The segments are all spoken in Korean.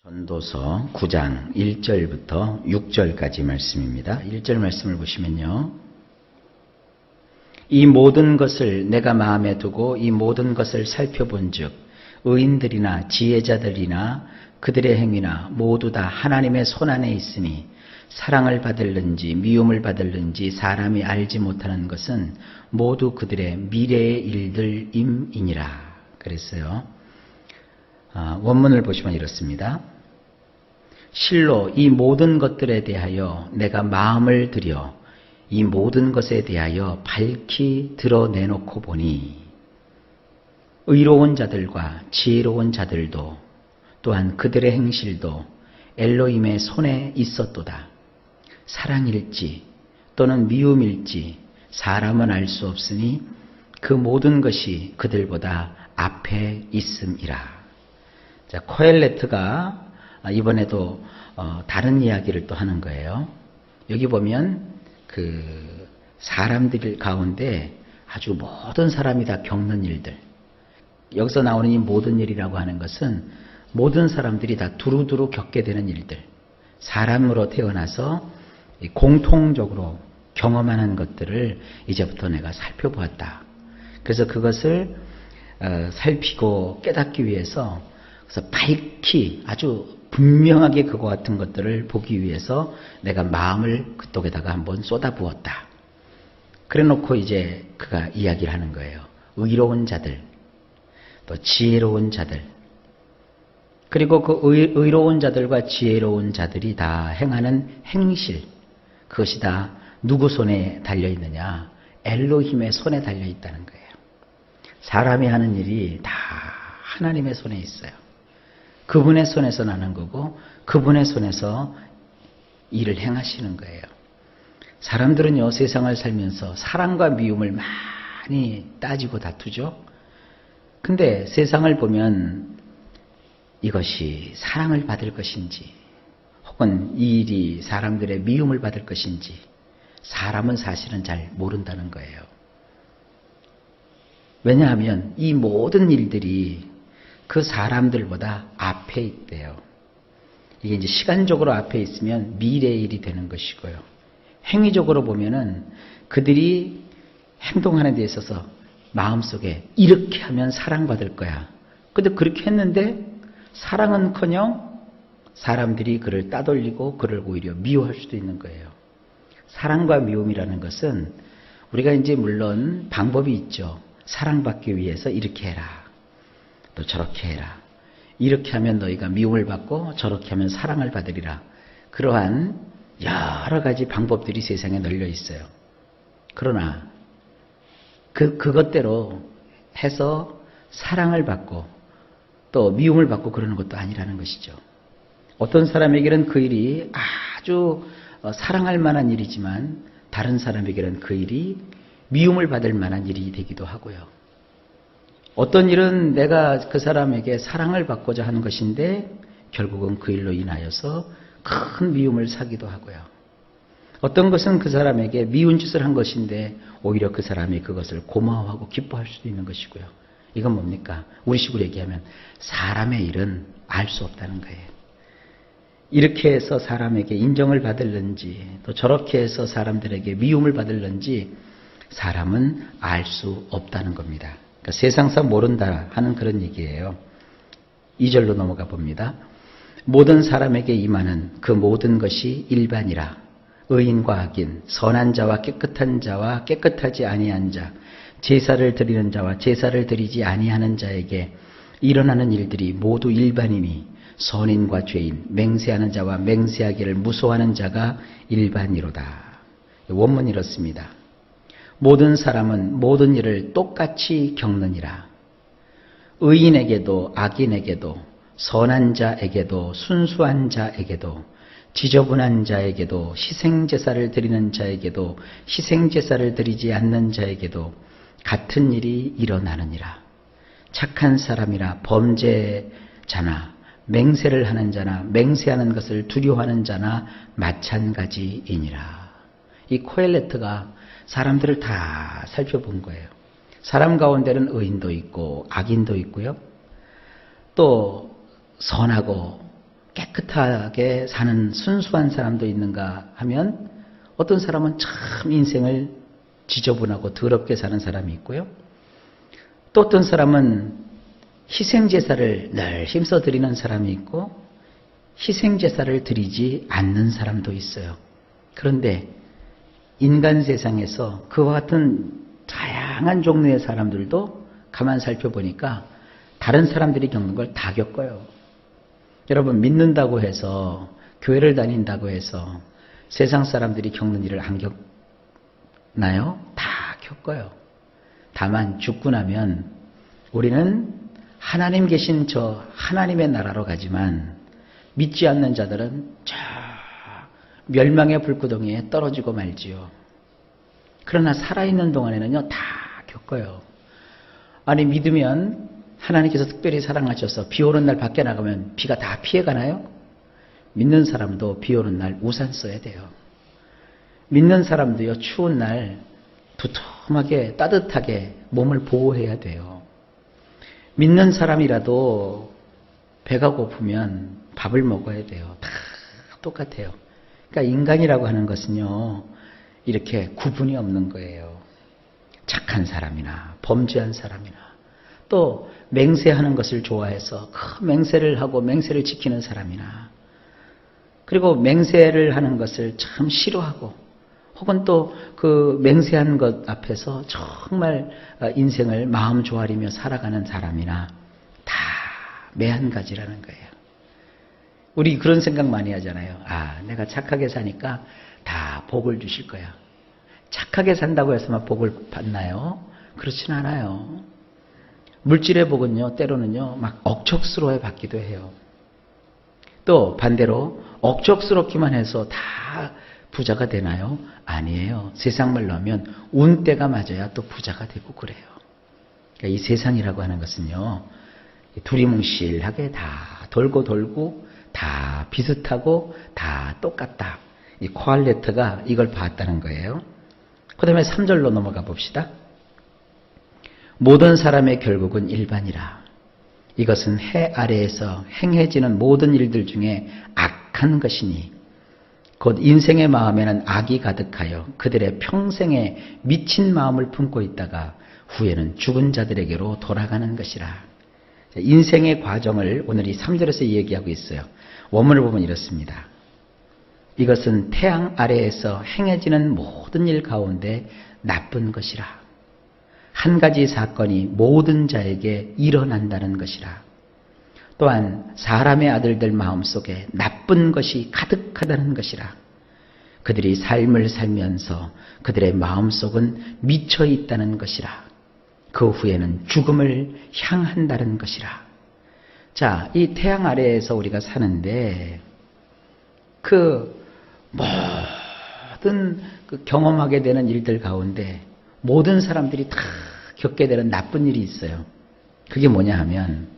전도서 9장 1절부터 6절까지 말씀입니다. 1절 말씀을 보시면요. 이 모든 것을 내가 마음에 두고 이 모든 것을 살펴본 즉 의인들이나 지혜자들이나 그들의 행위나 모두 다 하나님의 손안에 있으니 사랑을 받을는지 미움을 받을는지 사람이 알지 못하는 것은 모두 그들의 미래의 일들임이니라 그랬어요. 원문을 보시면 이렇습니다. 실로 이 모든 것들에 대하여 내가 마음을 들여 이 모든 것에 대하여 밝히 드러내놓고 보니 의로운 자들과 지혜로운 자들도 또한 그들의 행실도 엘로힘의 손에 있었도다. 사랑일지 또는 미움일지 사람은 알 수 없으니 그 모든 것이 그들보다 앞에 있음이라. 자, 코엘레트가 이번에도 다른 이야기를 또 하는 거예요. 여기 보면 그 사람들 가운데 아주 모든 사람이 다 겪는 일들. 여기서 나오는 이 모든 일이라고 하는 것은 모든 사람들이 다 두루두루 겪게 되는 일들. 사람으로 태어나서 공통적으로 경험하는 것들을 이제부터 내가 살펴보았다. 그래서 그것을 살피고 깨닫기 위해서 그래서 밝히 아주 분명하게 그와 같은 것들을 보기 위해서 내가 마음을 그쪽에다가 한번 쏟아부었다. 그래 놓고 이제 그가 이야기를 하는 거예요. 의로운 자들, 또 지혜로운 자들, 그리고 그 의로운 자들과 지혜로운 자들이 다 행하는 행실, 그것이 다 누구 손에 달려있느냐? 엘로힘의 손에 달려있다는 거예요. 사람이 하는 일이 다 하나님의 손에 있어요. 그분의 손에서 나는 거고 그분의 손에서 일을 행하시는 거예요. 사람들은요, 세상을 살면서 사랑과 미움을 많이 따지고 다투죠. 근데 세상을 보면 이것이 사랑을 받을 것인지 혹은 이 일이 사람들의 미움을 받을 것인지 사람은 사실은 잘 모른다는 거예요. 왜냐하면 이 모든 일들이 그 사람들보다 앞에 있대요. 이게 이제 시간적으로 앞에 있으면 미래의 일이 되는 것이고요. 행위적으로 보면은 그들이 행동하는 데 있어서 마음속에 이렇게 하면 사랑받을 거야. 근데 그렇게 했는데 사랑은커녕 사람들이 그를 따돌리고 그를 오히려 미워할 수도 있는 거예요. 사랑과 미움이라는 것은 우리가 이제 물론 방법이 있죠. 사랑받기 위해서 이렇게 해라. 또 저렇게 해라. 이렇게 하면 너희가 미움을 받고 저렇게 하면 사랑을 받으리라. 그러한 여러 가지 방법들이 세상에 널려 있어요. 그러나 그것대로 해서 사랑을 받고 또 미움을 받고 그러는 것도 아니라는 것이죠. 어떤 사람에게는 그 일이 아주 사랑할 만한 일이지만 다른 사람에게는 그 일이 미움을 받을 만한 일이 되기도 하고요. 어떤 일은 내가 그 사람에게 사랑을 받고자 하는 것인데 결국은 그 일로 인하여서 큰 미움을 사기도 하고요. 어떤 것은 그 사람에게 미운 짓을 한 것인데 오히려 그 사람이 그것을 고마워하고 기뻐할 수도 있는 것이고요. 이건 뭡니까? 우리 식으로 얘기하면 사람의 일은 알 수 없다는 거예요. 이렇게 해서 사람에게 인정을 받을는지 또 저렇게 해서 사람들에게 미움을 받을는지 사람은 알 수 없다는 겁니다. 그러니까 세상사 모른다 하는 그런 얘기예요. 2절로 넘어가 봅니다. 모든 사람에게 임하는 그 모든 것이 일반이라. 의인과 악인, 선한 자와 깨끗한 자와 깨끗하지 아니한 자, 제사를 드리는 자와 제사를 드리지 아니하는 자에게 일어나는 일들이 모두 일반이니 선인과 죄인, 맹세하는 자와 맹세하기를 무소하는 자가 일반이로다. 원문이 이렇습니다. 모든 사람은 모든 일을 똑같이 겪느니라. 의인에게도 악인에게도 선한 자에게도 순수한 자에게도 지저분한 자에게도 희생제사를 드리는 자에게도 희생제사를 드리지 않는 자에게도 같은 일이 일어나느니라. 착한 사람이나 범죄자나 맹세를 하는 자나 맹세하는 것을 두려워하는 자나 마찬가지이니라. 이 코엘레트가 사람들을 다 살펴본 거예요. 사람 가운데는 의인도 있고 악인도 있고요. 또 선하고 깨끗하게 사는 순수한 사람도 있는가 하면 어떤 사람은 참 인생을 지저분하고 더럽게 사는 사람이 있고요. 또 어떤 사람은 희생제사를 늘 힘써 드리는 사람이 있고 희생제사를 드리지 않는 사람도 있어요. 그런데 인간 세상에서 그와 같은 다양한 종류의 사람들도 가만 살펴보니까 다른 사람들이 겪는 걸 다 겪어요. 여러분, 믿는다고 해서, 교회를 다닌다고 해서 세상 사람들이 겪는 일을 안 겪나요? 다 겪어요. 다만 죽고 나면 우리는 하나님 계신 저 하나님의 나라로 가지만 믿지 않는 자들은 저 멸망의 불구덩이에 떨어지고 말지요. 그러나 살아있는 동안에는요, 다 겪어요. 아니, 믿으면 하나님께서 특별히 사랑하셔서 비 오는 날 밖에 나가면 비가 다 피해가나요? 믿는 사람도 비 오는 날 우산 써야 돼요. 믿는 사람도요, 추운 날 두툼하게 따뜻하게 몸을 보호해야 돼요. 믿는 사람이라도 배가 고프면 밥을 먹어야 돼요. 다 똑같아요. 그러니까 인간이라고 하는 것은요, 이렇게 구분이 없는 거예요. 착한 사람이나 범죄한 사람이나 또 맹세하는 것을 좋아해서 그 맹세를 하고 맹세를 지키는 사람이나 그리고 맹세를 하는 것을 참 싫어하고 혹은 또 그 맹세한 것 앞에서 정말 인생을 마음 조아리며 살아가는 사람이나 다 매한가지라는 거예요. 우리 그런 생각 많이 하잖아요. 아, 내가 착하게 사니까 다 복을 주실 거야. 착하게 산다고 해서만 복을 받나요? 그렇진 않아요. 물질의 복은요, 때로는요, 막 억척스러워 받기도 해요. 또 반대로 억척스럽기만 해서 다 부자가 되나요? 아니에요. 세상 말로 하면 운때가 맞아야 또 부자가 되고 그래요. 그러니까 이 세상이라고 하는 것은요, 두리뭉실하게 다 돌고 다 비슷하고 다 똑같다. 이 코알레트가 이걸 봤다는 거예요. 그 다음에 3절로 넘어가 봅시다. 모든 사람의 결국은 일반이라. 이것은 해 아래에서 행해지는 모든 일들 중에 악한 것이니 곧 인생의 마음에는 악이 가득하여 그들의 평생에 미친 마음을 품고 있다가 후에는 죽은 자들에게로 돌아가는 것이라. 인생의 과정을 오늘 이 3절에서 얘기하고 있어요. 원문을 보면 이렇습니다. 이것은 태양 아래에서 행해지는 모든 일 가운데 나쁜 것이라. 한 가지 사건이 모든 자에게 일어난다는 것이라. 또한 사람의 아들들 마음속에 나쁜 것이 가득하다는 것이라. 그들이 삶을 살면서 그들의 마음속은 미쳐 있다는 것이라. 그 후에는 죽음을 향한다는 것이라. 자, 이 태양 아래에서 우리가 사는데 그 모든 경험하게 되는 일들 가운데 모든 사람들이 다 겪게 되는 나쁜 일이 있어요. 그게 뭐냐 하면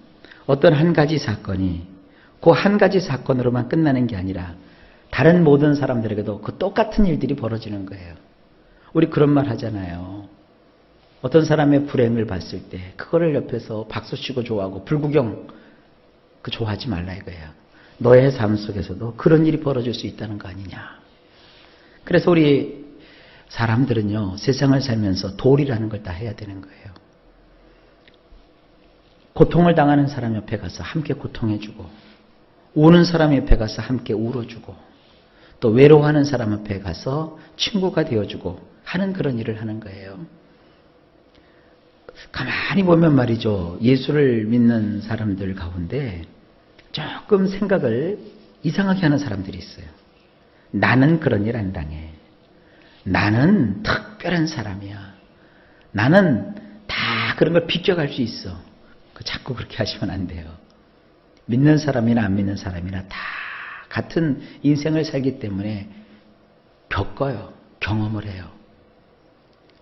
어떤 한 가지 사건이 그 한 가지 사건으로만 끝나는 게 아니라 다른 모든 사람들에게도 그 똑같은 일들이 벌어지는 거예요. 우리 그런 말 하잖아요. 어떤 사람의 불행을 봤을 때 그거를 옆에서 박수치고 좋아하고 불구경 그 좋아하지 말라 이거예요. 너의 삶 속에서도 그런 일이 벌어질 수 있다는 거 아니냐. 그래서 우리 사람들은요, 세상을 살면서 도리라는 걸 다 해야 되는 거예요. 고통을 당하는 사람 옆에 가서 함께 고통해주고, 우는 사람 옆에 가서 함께 울어주고, 또 외로워하는 사람 옆에 가서 친구가 되어주고 하는 그런 일을 하는 거예요. 가만히 보면 말이죠, 예수를 믿는 사람들 가운데 조금 생각을 이상하게 하는 사람들이 있어요. 나는 그런 일 안 당해. 나는 특별한 사람이야. 나는 다 그런 걸 비껴갈 수 있어. 자꾸 그렇게 하시면 안 돼요. 믿는 사람이나 안 믿는 사람이나 다 같은 인생을 살기 때문에 겪어요. 경험을 해요.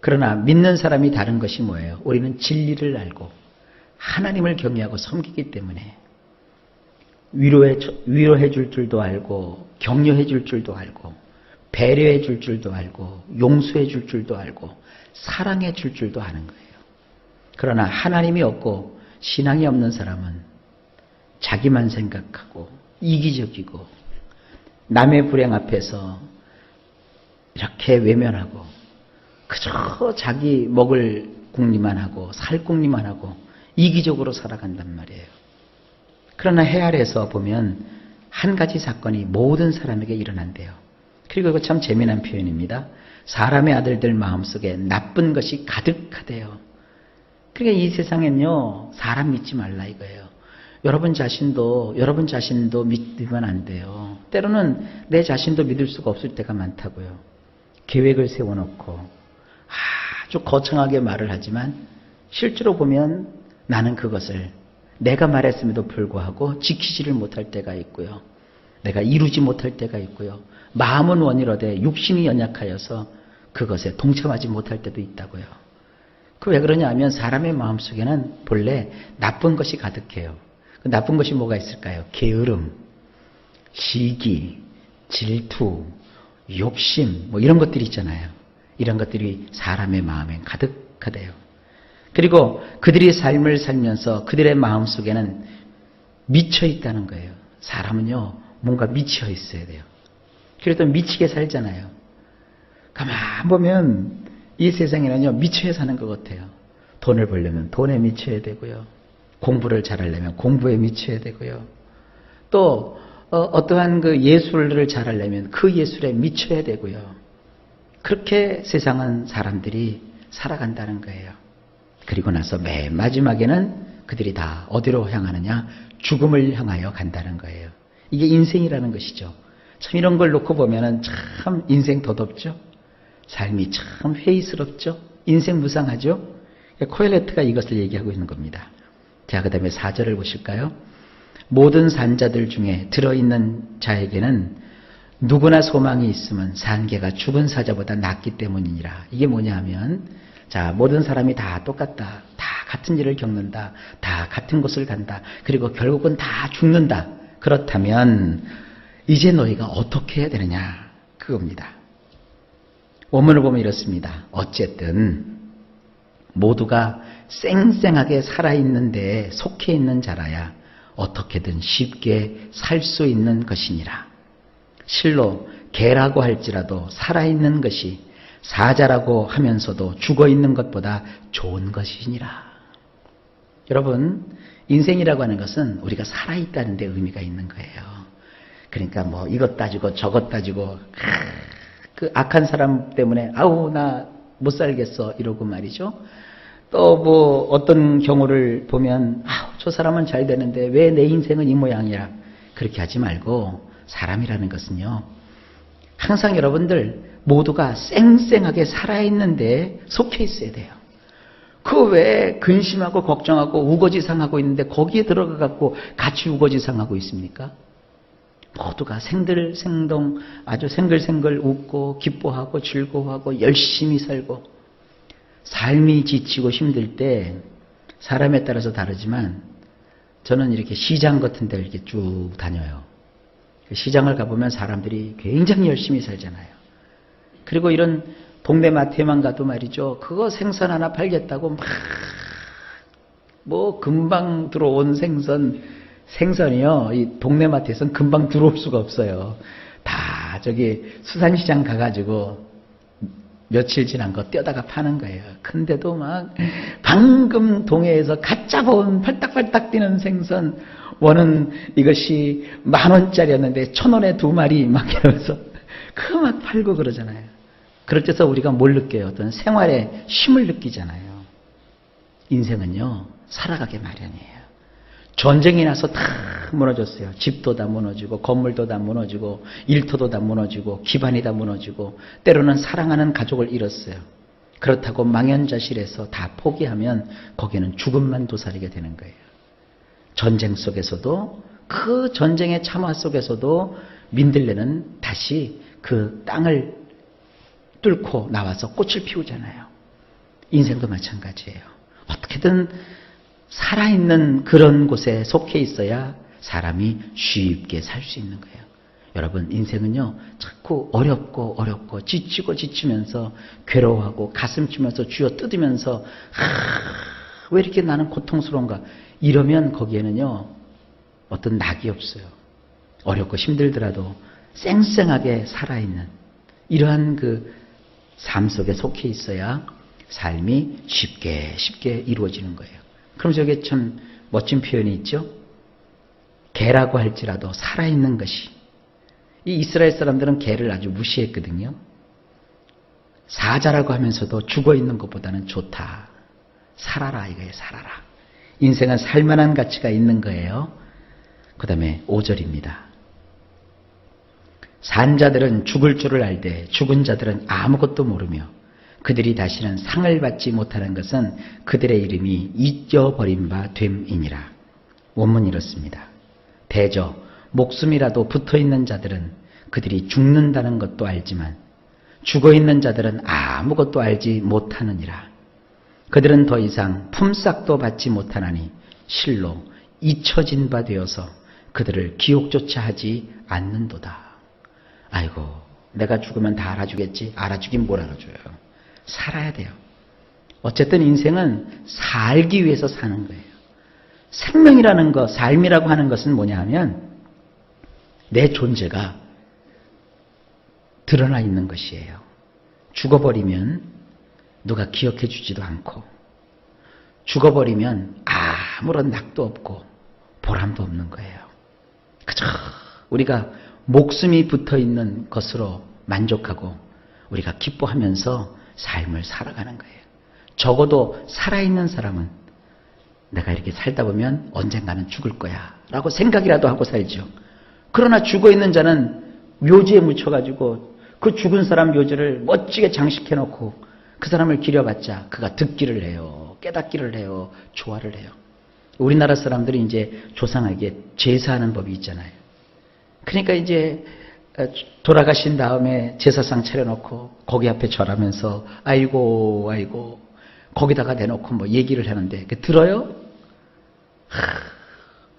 그러나 믿는 사람이 다른 것이 뭐예요? 우리는 진리를 알고 하나님을 경외하고 섬기기 때문에 위로해 줄 줄도 알고 격려해 줄 줄도 알고 배려해 줄 줄도 알고 용서해 줄 줄도 알고 사랑해 줄 줄도 아는 거예요. 그러나 하나님이 없고 신앙이 없는 사람은 자기만 생각하고 이기적이고 남의 불행 앞에서 이렇게 외면하고 그저 자기 먹을 궁리만 하고 살 궁리만 하고 이기적으로 살아간단 말이에요. 그러나 해 아래에서 보면 한 가지 사건이 모든 사람에게 일어난대요. 그리고 이거 참 재미난 표현입니다. 사람의 아들들 마음속에 나쁜 것이 가득하대요. 그러니까 이 세상엔요, 사람 믿지 말라 이거예요. 여러분 자신도 믿으면 안 돼요. 때로는 내 자신도 믿을 수가 없을 때가 많다고요. 계획을 세워놓고 아주 거창하게 말을 하지만 실제로 보면 나는 그것을 내가 말했음에도 불구하고 지키지를 못할 때가 있고요. 내가 이루지 못할 때가 있고요. 마음은 원이로되 육신이 연약하여서 그것에 동참하지 못할 때도 있다고요. 그 왜 그러냐 하면 사람의 마음속에는 본래 나쁜 것이 가득해요. 그 나쁜 것이 뭐가 있을까요? 게으름, 시기, 질투, 욕심 뭐 이런 것들이 있잖아요. 이런 것들이 사람의 마음에 가득하대요. 그리고 그들이 삶을 살면서 그들의 마음속에는 미쳐 있다는 거예요. 사람은요 뭔가 미쳐 있어야 돼요. 그래도 미치게 살잖아요. 가만 보면 이 세상에는요 미쳐야 사는 것 같아요. 돈을 벌려면 돈에 미쳐야 되고요. 공부를 잘하려면 공부에 미쳐야 되고요. 또 어떠한 그 예술을 잘하려면 그 예술에 미쳐야 되고요. 그렇게 세상은 사람들이 살아간다는 거예요. 그리고 나서 맨 마지막에는 그들이 다 어디로 향하느냐? 죽음을 향하여 간다는 거예요. 이게 인생이라는 것이죠. 참 이런 걸 놓고 보면은 참 인생 덧없죠. 삶이 참 회의스럽죠. 인생 무상하죠. 코엘레트가 이것을 얘기하고 있는 겁니다. 자, 그 다음에 4절을 보실까요? 모든 산자들 중에 들어있는 자에게는 누구나 소망이 있으면 산개가 죽은 사자보다 낫기 때문이니라. 이게 뭐냐 하면 자, 모든 사람이 다 똑같다. 다 같은 일을 겪는다. 다 같은 곳을 간다. 그리고 결국은 다 죽는다. 그렇다면 이제 너희가 어떻게 해야 되느냐? 그겁니다. 원문을 보면 이렇습니다. 어쨌든 모두가 쌩쌩하게 살아있는 데에 속해 있는 자라야 어떻게든 쉽게 살 수 있는 것이니라. 실로 개라고 할지라도 살아있는 것이 사자라고 하면서도 죽어있는 것보다 좋은 것이니라. 여러분, 인생이라고 하는 것은 우리가 살아있다는 데 의미가 있는 거예요. 그러니까 뭐 이것 따지고 저것 따지고 그 악한 사람 때문에 아우 나 못 살겠어 이러고 말이죠. 또 뭐 어떤 경우를 보면 아우 저 사람은 잘 되는데 왜 내 인생은 이 모양이야. 그렇게 하지 말고 사람이라는 것은요. 항상 여러분들 모두가 쌩쌩하게 살아있는데 속해 있어야 돼요. 그 왜 근심하고 걱정하고 우거지상하고 있는데 거기에 들어가 갖고 같이 우거지상하고 있습니까? 모두가 생들생동 아주 생글생글 웃고 기뻐하고 즐거워하고 열심히 살고 삶이 지치고 힘들 때 사람에 따라서 다르지만 저는 이렇게 시장 같은 데를 이렇게 쭉 다녀요. 시장을 가보면 사람들이 굉장히 열심히 살잖아요. 그리고 이런 동네 마트에만 가도 말이죠. 그거 생선 하나 팔겠다고 막 뭐 금방 들어온 생선이요. 이 동네 마트에서는 금방 들어올 수가 없어요. 다 저기 수산시장 가가지고 며칠 지난 거 떼다가 파는 거예요. 근데도 막 방금 동해에서 갓 잡아온 팔딱팔딱 뛰는 생선 원은 이것이 10,000원짜리였는데 1,000원에 2마리 막 이러면서 그 막 팔고 그러잖아요. 그럴 때서 우리가 뭘 느껴요? 어떤 생활의 쉼을 느끼잖아요. 인생은요 살아가게 마련이에요. 전쟁이 나서 다 무너졌어요. 집도 다 무너지고 건물도 다 무너지고 일터도 다 무너지고 기반이 다 무너지고 때로는 사랑하는 가족을 잃었어요. 그렇다고 망연자실해서 다 포기하면 거기는 죽음만 도사리게 되는 거예요. 전쟁 속에서도 그 전쟁의 참화 속에서도 민들레는 다시 그 땅을 뚫고 나와서 꽃을 피우잖아요. 인생도 마찬가지예요. 어떻게든 살아있는 그런 곳에 속해 있어야 사람이 쉽게 살 수 있는 거예요. 여러분 인생은요 자꾸 어렵고 지치면서 괴로워하고 가슴 치면서 쥐어 뜯으면서 왜 이렇게 나는 고통스러운가 이러면 거기에는요 어떤 낙이 없어요. 어렵고 힘들더라도 쌩쌩하게 살아있는 이러한 그 삶 속에 속해 있어야 삶이 쉽게 이루어지는 거예요. 그럼 저게 참 멋진 표현이 있죠. 개라고 할지라도 살아있는 것이, 이 이스라엘 사람들은 개를 아주 무시했거든요. 사자라고 하면서도 죽어있는 것보다는 좋다. 살아라 이거예요. 살아라. 인생은 살만한 가치가 있는 거예요. 그 다음에 5절입니다. 산 자들은 죽을 줄을 알되 죽은 자들은 아무것도 모르며 그들이 다시는 상을 받지 못하는 것은 그들의 이름이 잊어버린 바 됨이니라. 원문이 이렇습니다. 대저 목숨이라도 붙어있는 자들은 그들이 죽는다는 것도 알지만 죽어있는 자들은 아무것도 알지 못하느니라. 그들은 더 이상 품삯도 받지 못하나니 실로 잊혀진 바 되어서 그들을 기억조차 하지 않는도다. 아이고, 내가 죽으면 다 알아주겠지. 알아주긴 뭘 알아줘요. 살아야 돼요. 어쨌든 인생은 살기 위해서 사는 거예요. 생명이라는 것, 삶이라고 하는 것은 뭐냐 하면 내 존재가 드러나 있는 것이에요. 죽어버리면 누가 기억해 주지도 않고, 죽어버리면 아무런 낙도 없고 보람도 없는 거예요. 그저 우리가 목숨이 붙어있는 것으로 만족하고 우리가 기뻐하면서 삶을 살아가는 거예요. 적어도 살아있는 사람은 내가 이렇게 살다 보면 언젠가는 죽을 거야 라고 생각이라도 하고 살죠. 그러나 죽어있는 자는 묘지에 묻혀가지고 그 죽은 사람 묘지를 멋지게 장식해놓고 그 사람을 기려봤자 그가 듣기를 해요. 깨닫기를 해요. 조화를 해요. 우리나라 사람들이 이제 조상에게 제사하는 법이 있잖아요. 그러니까 이제 돌아가신 다음에 제사상 차려놓고 거기 앞에 절하면서 아이고 아이고 거기다가 대놓고 뭐 얘기를 하는데 들어요?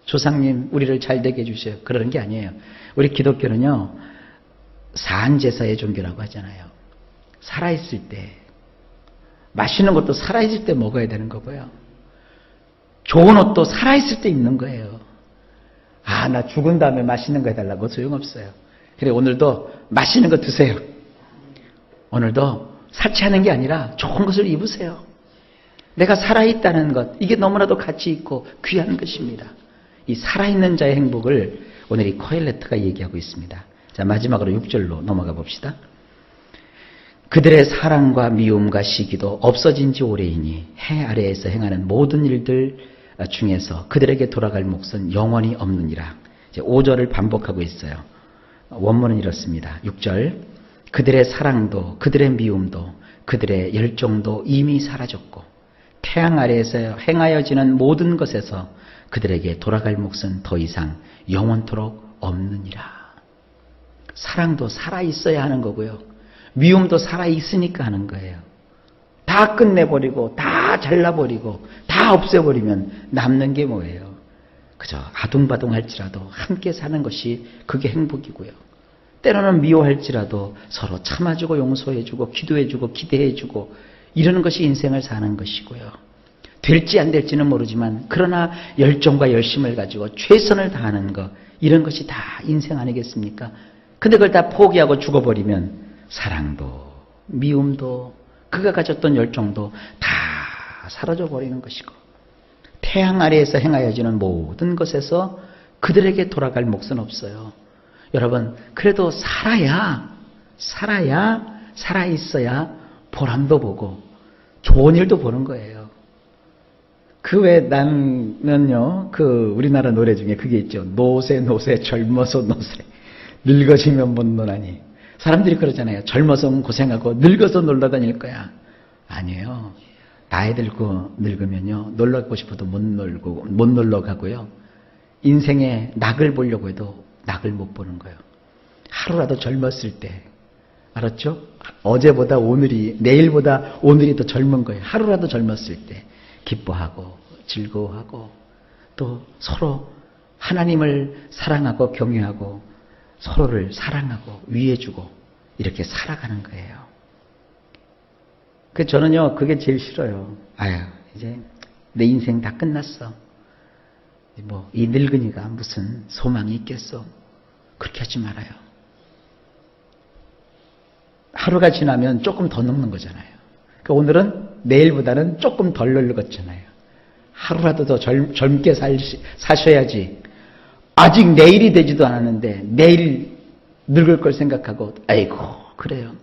조상님 우리를 잘 되게 해주세요. 그러는 게 아니에요. 우리 기독교는요 산제사의 종교라고 하잖아요. 살아있을 때 맛있는 것도 살아있을 때 먹어야 되는 거고요. 좋은 옷도 살아있을 때 입는 거예요. 나 죽은 다음에 맛있는 거 해달라고 소용없어요. 그래 오늘도 맛있는 거 드세요. 오늘도 사치하는 게 아니라 좋은 것을 입으세요. 내가 살아있다는 것, 이게 너무나도 가치 있고 귀한 것입니다. 이 살아있는 자의 행복을 오늘 이 코엘레트가 얘기하고 있습니다. 자, 마지막으로 6절로 넘어가 봅시다. 그들의 사랑과 미움과 시기도 없어진 지 오래이니 해 아래에서 행하는 모든 일들 중에서 그들에게 돌아갈 몫은 영원히 없느니라. 이제 5절을 반복하고 있어요. 원문은 이렇습니다. 6절 그들의 사랑도 그들의 미움도 그들의 열정도 이미 사라졌고 태양 아래에서 행하여지는 모든 것에서 그들에게 돌아갈 몫은 더 이상 영원토록 없느니라. 사랑도 살아있어야 하는 거고요. 미움도 살아있으니까 하는 거예요. 다 끝내버리고 다 잘라버리고 다 없애버리면 남는 게 뭐예요? 그저 아둥바둥할지라도 함께 사는 것이 그게 행복이고요. 때로는 미워할지라도 서로 참아주고 용서해주고 기도해주고 기대해주고 이러는 것이 인생을 사는 것이고요. 될지 안 될지는 모르지만 그러나 열정과 열심을 가지고 최선을 다하는 것, 이런 것이 다 인생 아니겠습니까? 근데 그걸 다 포기하고 죽어버리면 사랑도 미움도 그가 가졌던 열정도 다 사라져버리는 것이고 태양 아래에서 행하여지는 모든 것에서 그들에게 돌아갈 몫은 없어요. 여러분, 그래도 살아있어야 보람도 보고 좋은 일도 보는 거예요. 그 외에 나는요, 우리나라 노래 중에 그게 있죠. 노세 젊어서 노세 늙어지면 못 노나니. 사람들이 그러잖아요. 젊어서 고생하고 늙어서 놀러 다닐 거야. 아니에요. 나이 들고 늙으면요, 놀러 가고 싶어도 못 놀러 가고요. 인생에 낙을 보려고 해도 낙을 못 보는 거예요. 하루라도 젊었을 때, 알았죠? 어제보다 오늘이, 내일보다 오늘이 더 젊은 거예요. 하루라도 젊었을 때 기뻐하고 즐거워하고 또 서로 하나님을 사랑하고 경외하고 서로를 사랑하고 위해주고 이렇게 살아가는 거예요. 저는요, 그게 제일 싫어요. 이제 내 인생 다 끝났어. 이 늙은이가 무슨 소망이 있겠어. 그렇게 하지 말아요. 하루가 지나면 조금 더 늙는 거잖아요. 그러니까 오늘은 내일보다는 조금 덜 늙었잖아요. 하루라도 더 젊게 사셔야지. 아직 내일이 되지도 않았는데 내일 늙을 걸 생각하고 아이고 그래요.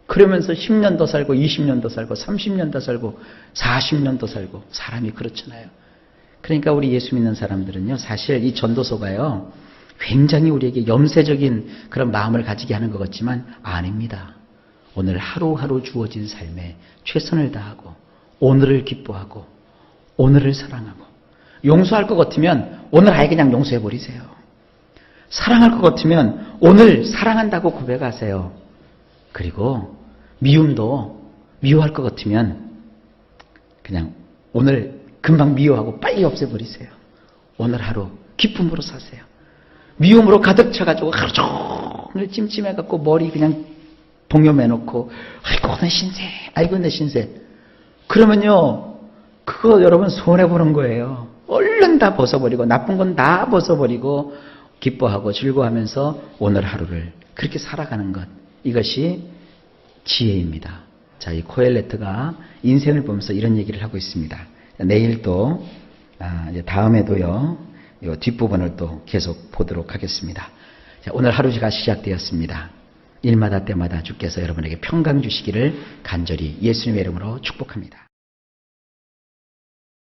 그러면서 10년 더 살고 20년 더 살고 30년 더 살고 40년 더 살고 사람이 그렇잖아요. 그러니까 우리 예수 믿는 사람들은요, 사실 이 전도서가요 굉장히 우리에게 염세적인 그런 마음을 가지게 하는 것 같지만 아닙니다. 오늘 하루하루 주어진 삶에 최선을 다하고 오늘을 기뻐하고 오늘을 사랑하고 용서할 것 같으면 오늘 아예 그냥 용서해 버리세요. 사랑할 것 같으면 오늘 사랑한다고 고백하세요. 그리고 미움도 미워할 것 같으면 그냥 오늘 금방 미워하고 빨리 없애버리세요. 오늘 하루 기쁨으로 사세요. 미움으로 가득 차가지고 하루 종일 찜찜해갖고 머리 그냥 동요매놓고 아이고 내 신세 아이고 내 신세 그러면요 그거 여러분 손해보는 거예요. 얼른 다 벗어버리고 나쁜 건 다 벗어버리고 기뻐하고 즐거워하면서 오늘 하루를 그렇게 살아가는 것, 이것이 지혜입니다. 자, 이 코엘레트가 인생을 보면서 이런 얘기를 하고 있습니다. 내일 또 이제 다음에도요 이 뒷부분을 또 계속 보도록 하겠습니다. 자, 오늘 하루가 시작되었습니다. 일마다 때마다 주께서 여러분에게 평강 주시기를 간절히 예수님의 이름으로 축복합니다.